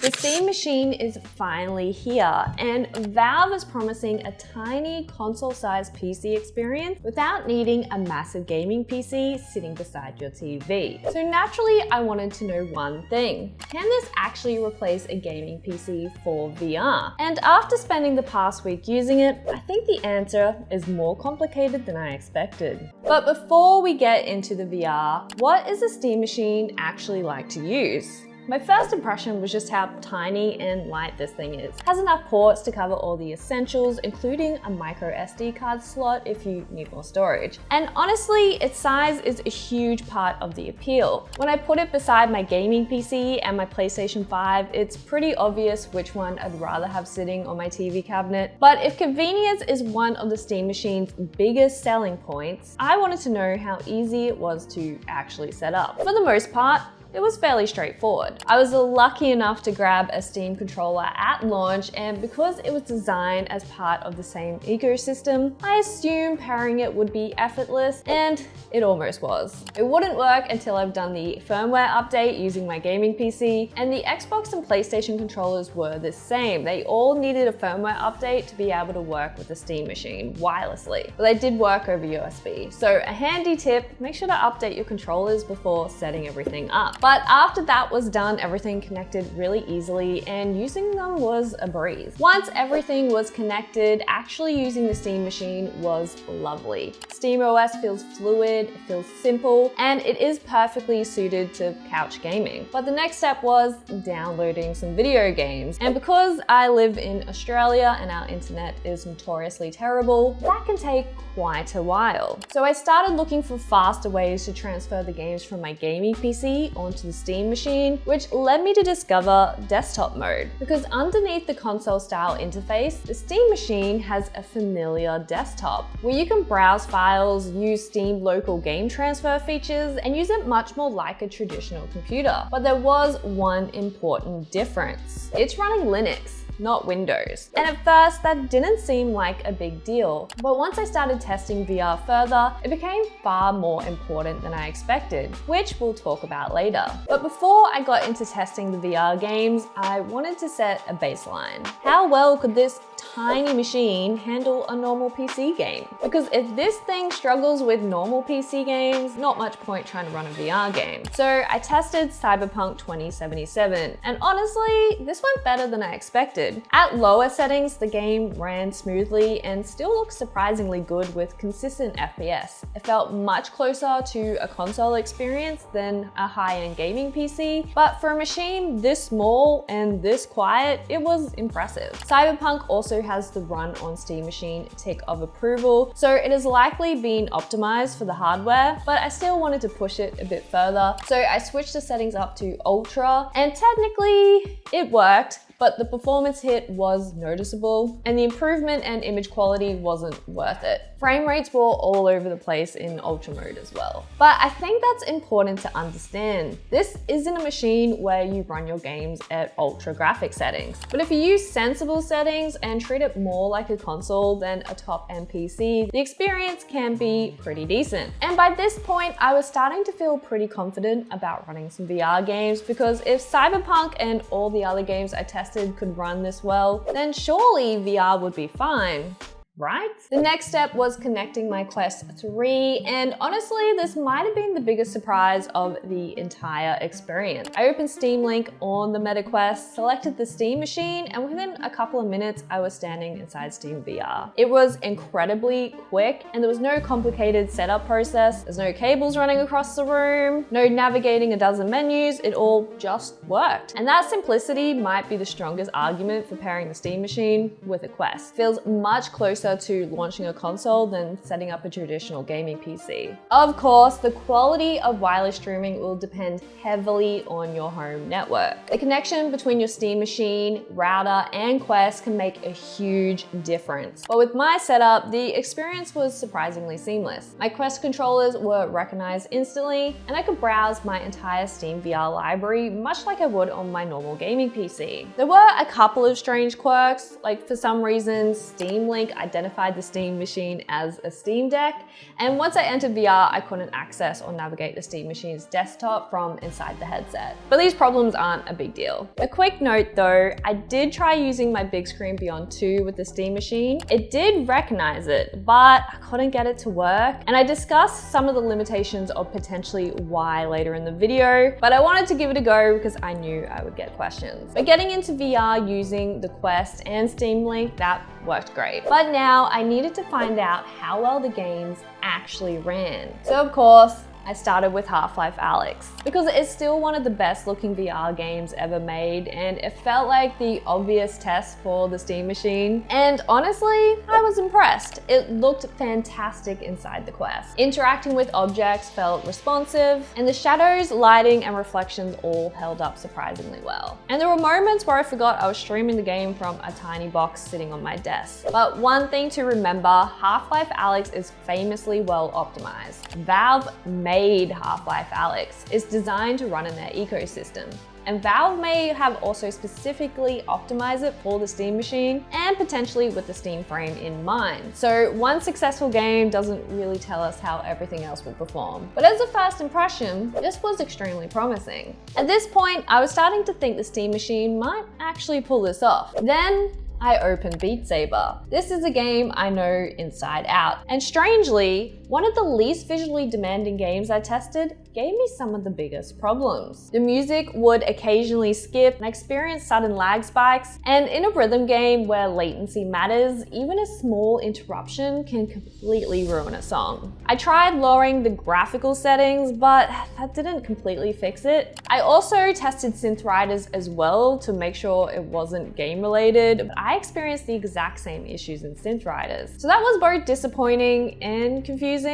The Steam Machine is finally here, and Valve is promising a tiny console-sized PC experience without needing a massive gaming PC sitting beside your TV. So naturally, I wanted to know one thing. Can this actually replace a gaming PC for VR? And after spending the past week using it, I think the answer is more complicated than I expected. But before we get into the VR, what is a Steam Machine actually like to use? My first impression was just how tiny and light this thing is. It has enough ports to cover all the essentials, including a micro SD card slot if you need more storage. And honestly, its size is a huge part of the appeal. When I put it beside my gaming PC and my PlayStation 5, it's pretty obvious which one I'd rather have sitting on my TV cabinet. But if convenience is one of the Steam Machine's biggest selling points, I wanted to know how easy it was to actually set up. For the most part, it was fairly straightforward. I was lucky enough to grab a Steam controller at launch, and because it was designed as part of the same ecosystem, I assumed pairing it would be effortless, and it almost was. It wouldn't work until I've done the firmware update using my gaming PC, and the Xbox and PlayStation controllers were the same. They all needed a firmware update to be able to work with the Steam Machine wirelessly, but they did work over USB. So a handy tip, make sure to update your controllers before setting everything up. But after that was done, everything connected really easily, and using them was a breeze. Once everything was connected, actually using the Steam Machine was lovely. SteamOS feels fluid, it feels simple, and it is perfectly suited to couch gaming. But the next step was downloading some video games. And because I live in Australia and our internet is notoriously terrible, that can take quite a while. So I started looking for faster ways to transfer the games from my gaming PC onto the Steam Machine, which led me to discover desktop mode. Because underneath the console style interface, the Steam Machine has a familiar desktop where you can browse files, use Steam local game transfer features, and use it much more like a traditional computer. But there was one important difference. It's running Linux, not Windows. And at first, that didn't seem like a big deal. But once I started testing VR further, it became far more important than I expected, which we'll talk about later. But before I got into testing the VR games, I wanted to set a baseline. How well could this tiny machine handle a normal PC game? Because if this thing struggles with normal PC games, not much point trying to run a VR game. So I tested Cyberpunk 2077, and honestly, this went better than I expected. At lower settings, the game ran smoothly and still looked surprisingly good with consistent FPS. It felt much closer to a console experience than a high-end gaming PC, but for a machine this small and this quiet, it was impressive. Cyberpunk also has the run on Steam Machine tick of approval, so it has likely been optimized for the hardware, but I still wanted to push it a bit further. So I switched the settings up to Ultra, and technically it worked, but the performance hit was noticeable, and the improvement and image quality wasn't worth it. Frame rates were all over the place in Ultra mode as well. But I think that's important to understand. This isn't a machine where you run your games at ultra graphic settings. But if you use sensible settings and treat it more like a console than a top-end PC, the experience can be pretty decent. And by this point, I was starting to feel pretty confident about running some VR games, because if Cyberpunk and all the other games I tested could run this well, then surely VR would be fine. Right? The next step was connecting my Quest 3, and honestly, this might have been the biggest surprise of the entire experience. I opened Steam Link on the Meta Quest, selected the Steam Machine, and within a couple of minutes, I was standing inside SteamVR. It was incredibly quick, and there was no complicated setup process. There's no cables running across the room, no navigating a dozen menus, it all just worked. And that simplicity might be the strongest argument for pairing the Steam Machine with a Quest. It feels much closer to launching a console than setting up a traditional gaming PC. Of course, the quality of wireless streaming will depend heavily on your home network. The connection between your Steam Machine, router, and Quest can make a huge difference. But with my setup, the experience was surprisingly seamless. My Quest controllers were recognized instantly, and I could browse my entire SteamVR library much like I would on my normal gaming PC. There were a couple of strange quirks, like for some reason, Steam Link identified the Steam machine as a Steam Deck, and once I entered VR, I couldn't access or navigate the Steam machine's desktop from inside the headset. But these problems aren't a big deal. A quick note though, I did try using my Big Screen Beyond 2 with the Steam machine. It did recognize it, but I couldn't get it to work, and I discussed some of the limitations of potentially why later in the video, but I wanted to give it a go because I knew I would get questions. But getting into VR using the Quest and Steam Link, that worked great. But now I needed to find out how well the games actually ran. So of course, I started with Half-Life Alyx because it's still one of the best looking VR games ever made, and it felt like the obvious test for the Steam machine. And honestly, I was impressed. It looked fantastic inside the Quest. Interacting with objects felt responsive, and the shadows, lighting, and reflections all held up surprisingly well. And there were moments where I forgot I was streaming the game from a tiny box sitting on my desk. But one thing to remember, Half-Life Alyx is famously well optimized. Valve made Half-Life Alyx. It's designed to run in their ecosystem. And Valve may have also specifically optimized it for the Steam machine and potentially with the Steam frame in mind. So one successful game doesn't really tell us how everything else will perform. But as a first impression, this was extremely promising. At this point, I was starting to think the Steam machine might actually pull this off. Then I opened Beat Saber. This is a game I know inside out. And strangely, one of the least visually demanding games I tested gave me some of the biggest problems. The music would occasionally skip, and I experienced sudden lag spikes, and in a rhythm game where latency matters, even a small interruption can completely ruin a song. I tried lowering the graphical settings, but that didn't completely fix it. I also tested synth riders as well to make sure it wasn't game related, but I experienced the exact same issues in synth riders. So that was both disappointing and confusing.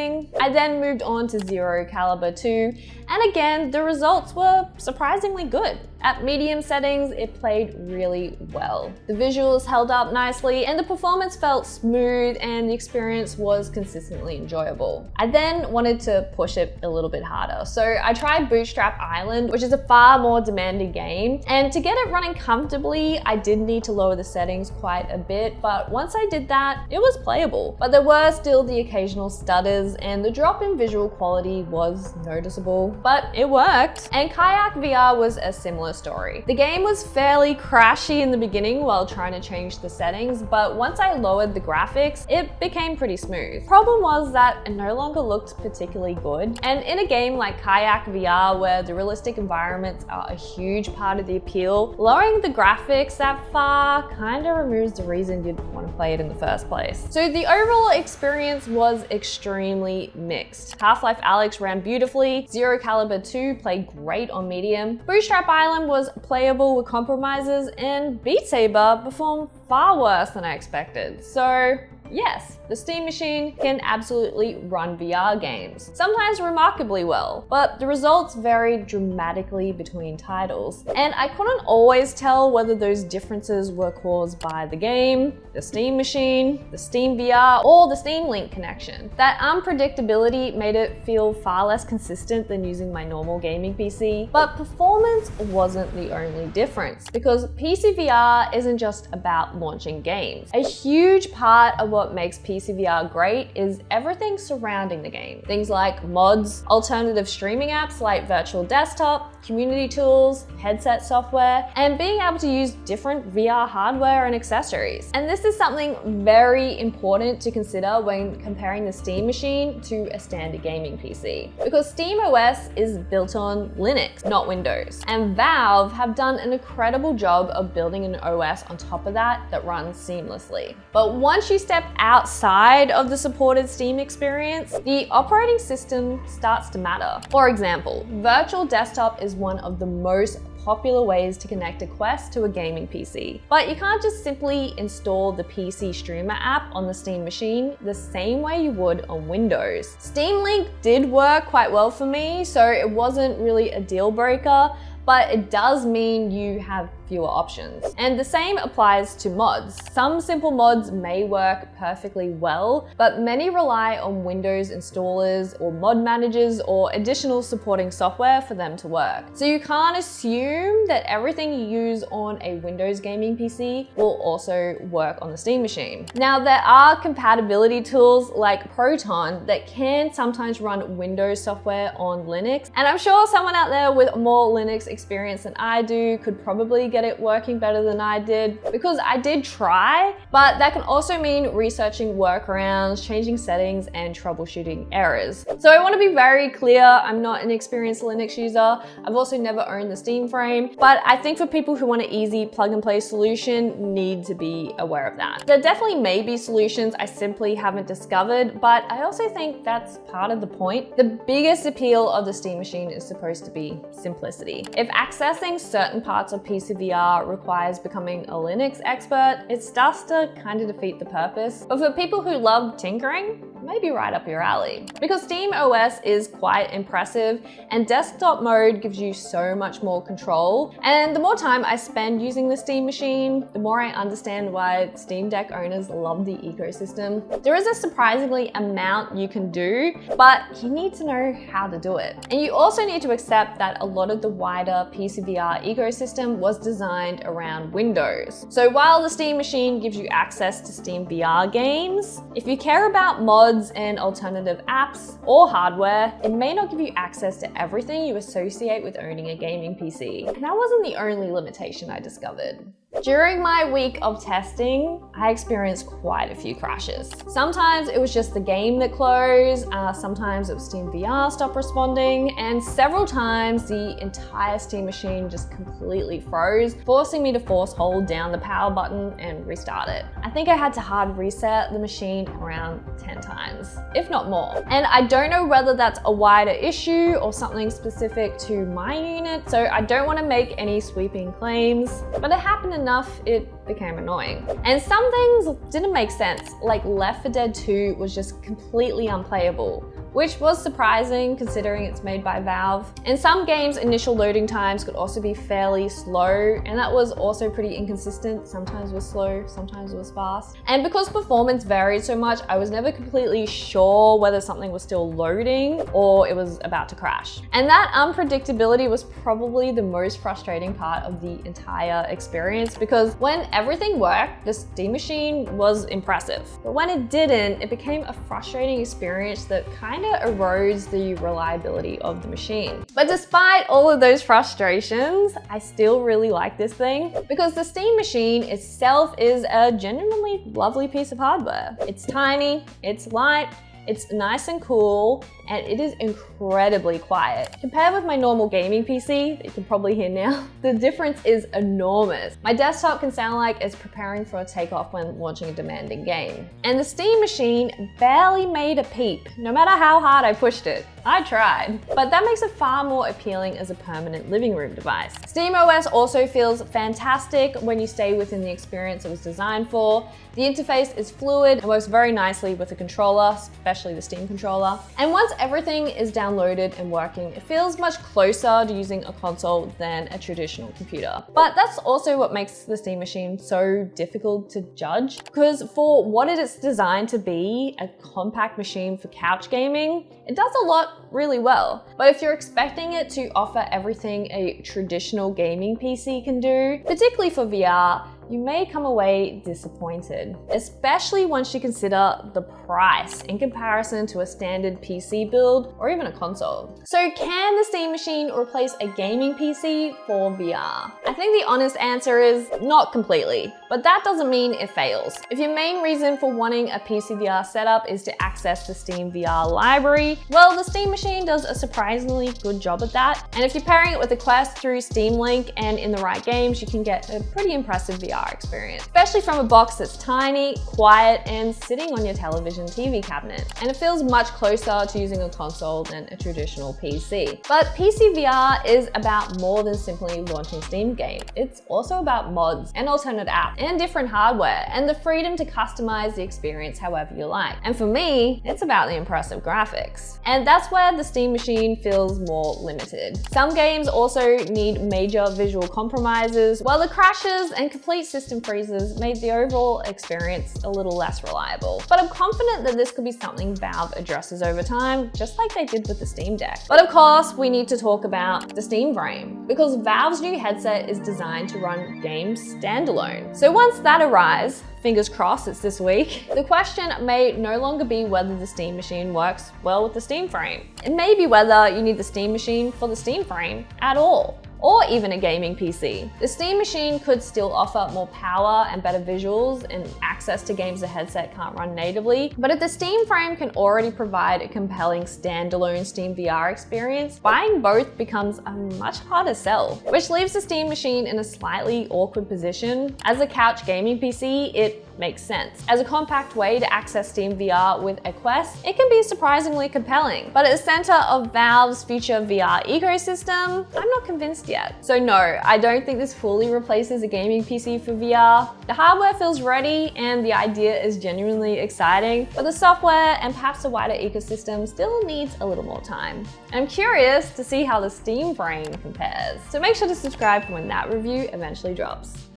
I then moved on to Zero Caliber 2, and again, the results were surprisingly good. At medium settings, it played really well. The visuals held up nicely, and the performance felt smooth, and the experience was consistently enjoyable. I then wanted to push it a little bit harder, so I tried Bootstrap Island, which is a far more demanding game, and to get it running comfortably, I did need to lower the settings quite a bit, but once I did that, it was playable. But there were still the occasional stutters, and the drop in visual quality was noticeable, but it worked. And Kayak VR was a similar story. The game was fairly crashy in the beginning while trying to change the settings, but once I lowered the graphics, it became pretty smooth. Problem was that it no longer looked particularly good, and in a game like Kayak VR where the realistic environments are a huge part of the appeal, lowering the graphics that far kinda removes the reason you'd want to play it in the first place. So the overall experience was extremely mixed. Half-Life Alyx ran beautifully, Zero Caliber 2 played great on medium, Bootstrap Island was playable with compromises, and Beat Saber performed far worse than I expected. So yes, the Steam machine can absolutely run VR games, sometimes remarkably well, but the results varied dramatically between titles, and I couldn't always tell whether those differences were caused by the game, the Steam machine, the SteamVR, or the Steam Link connection. That unpredictability made it feel far less consistent than using my normal gaming PC, but performance wasn't the only difference, because PC VR isn't just about launching games. A huge part of what makes PC VR great is everything surrounding the game. Things like mods, alternative streaming apps like virtual desktop, community tools, headset software, and being able to use different VR hardware and accessories. And this is something very important to consider when comparing the Steam machine to a standard gaming PC, because SteamOS is built on Linux, not Windows. And Valve have done an incredible job of building an OS on top of that runs seamlessly. But once you step outside of the supported Steam experience, the operating system starts to matter. For example, virtual desktop is one of the most popular ways to connect a Quest to a gaming PC. But you can't just simply install the PC Streamer app on the Steam machine the same way you would on Windows. Steam Link did work quite well for me, so it wasn't really a deal breaker, but it does mean you have fewer options. And the same applies to mods. Some simple mods may work perfectly well, but many rely on Windows installers or mod managers or additional supporting software for them to work. So you can't assume that everything you use on a Windows gaming PC will also work on the Steam machine. Now, there are compatibility tools like Proton that can sometimes run Windows software on Linux, and I'm sure someone out there with more Linux experience than I do could probably get it working better than I did, because I did try, but that can also mean researching workarounds, changing settings, and troubleshooting errors. So I want to be very clear, I'm not an experienced Linux user. I've also never owned the Steam frame, but I think for people who want an easy plug and play solution, need to be aware of that. There definitely may be solutions I simply haven't discovered, but I also think that's part of the point. The biggest appeal of the Steam machine is supposed to be simplicity. If accessing certain parts of PC VR requires becoming a Linux expert, it starts to kind of defeat the purpose. But for people who love tinkering, maybe right up your alley. Because SteamOS is quite impressive, and desktop mode gives you so much more control. And the more time I spend using the Steam machine, the more I understand why Steam Deck owners love the ecosystem. There is a surprisingly amount you can do, but you need to know how to do it. And you also need to accept that a lot of the wider PC VR ecosystem was designed around Windows. So while the Steam machine gives you access to Steam VR games, if you care about mods and alternative apps or hardware, it may not give you access to everything you associate with owning a gaming PC. And that wasn't the only limitation I discovered. During my week of testing, I experienced quite a few crashes. Sometimes it was just the game that closed, sometimes it was SteamVR stopped responding, and several times the entire Steam machine just completely froze, forcing me to force hold down the power button and restart it. I think I had to hard reset the machine around 10 times, if not more. And I don't know whether that's a wider issue or something specific to my unit, so I don't want to make any sweeping claims, but it happened enough, it became annoying. And some things didn't make sense, like Left 4 Dead 2 was just completely unplayable, which was surprising considering it's made by Valve. And some games' initial loading times could also be fairly slow, and that was also pretty inconsistent. Sometimes it was slow, sometimes it was fast. And because performance varied so much, I was never completely sure whether something was still loading or it was about to crash. And that unpredictability was probably the most frustrating part of the entire experience, because when everything worked, the Steam machine was impressive. But when it didn't, it became a frustrating experience that kind of erodes the reliability of the machine. But despite all of those frustrations, I still really like this thing, because the Steam machine itself is a genuinely lovely piece of hardware. It's tiny, it's light, it's nice and cool, and it is incredibly quiet. Compared with my normal gaming PC that you can probably hear now, the difference is enormous. My desktop can sound like it's preparing for a takeoff when launching a demanding game. And the Steam machine barely made a peep, no matter how hard I pushed it. I tried. But that makes it far more appealing as a permanent living room device. SteamOS also feels fantastic when you stay within the experience it was designed for. The interface is fluid and works very nicely with the controller, especially the Steam controller. And once everything is downloaded and working, it feels much closer to using a console than a traditional computer. But that's also what makes the Steam machine so difficult to judge, because for what it is designed to be, a compact machine for couch gaming, it does a lot really well. But if you're expecting it to offer everything a traditional gaming PC can do, particularly for VR, you may come away disappointed, especially once you consider the price in comparison to a standard PC build or even a console. So can the Steam machine replace a gaming PC for VR? I think the honest answer is not completely, but that doesn't mean it fails. If your main reason for wanting a PC VR setup is to access the Steam VR library, well, the Steam machine does a surprisingly good job at that. And if you're pairing it with a Quest through Steam Link and in the right games, you can get a pretty impressive VR experience, especially from a box that's tiny, quiet, and sitting on your television TV cabinet. And it feels much closer to using a console than a traditional PC. But PC VR is about more than simply launching Steam games. It's also about mods and alternate apps. and different hardware, and the freedom to customize the experience however you like. And for me, it's about the impressive graphics. And that's where the Steam machine feels more limited. Some games also need major visual compromises, while the crashes and complete system freezes made the overall experience a little less reliable. But I'm confident that this could be something Valve addresses over time, just like they did with the Steam Deck. But of course, we need to talk about the Steam Frame, because Valve's new headset is designed to run games standalone. So once that arrives, fingers crossed it's this week, the question may no longer be whether the Steam machine works well with the Steam Frame. It may be whether you need the Steam machine for the Steam Frame at all, or even a gaming PC. The Steam machine could still offer more power and better visuals and access to games the headset can't run natively, but if the Steam Frame can already provide a compelling standalone SteamVR experience, buying both becomes a much harder sell, which leaves the Steam machine in a slightly awkward position. As a couch gaming PC, it makes sense. As a compact way to access SteamVR with a Quest, it can be surprisingly compelling. But at the center of Valve's future VR ecosystem, I'm not convinced yet. So no, I don't think this fully replaces a gaming PC for VR. The hardware feels ready and the idea is genuinely exciting, but the software and perhaps the wider ecosystem still needs a little more time. I'm curious to see how the Steam Frame compares, so make sure to subscribe for when that review eventually drops.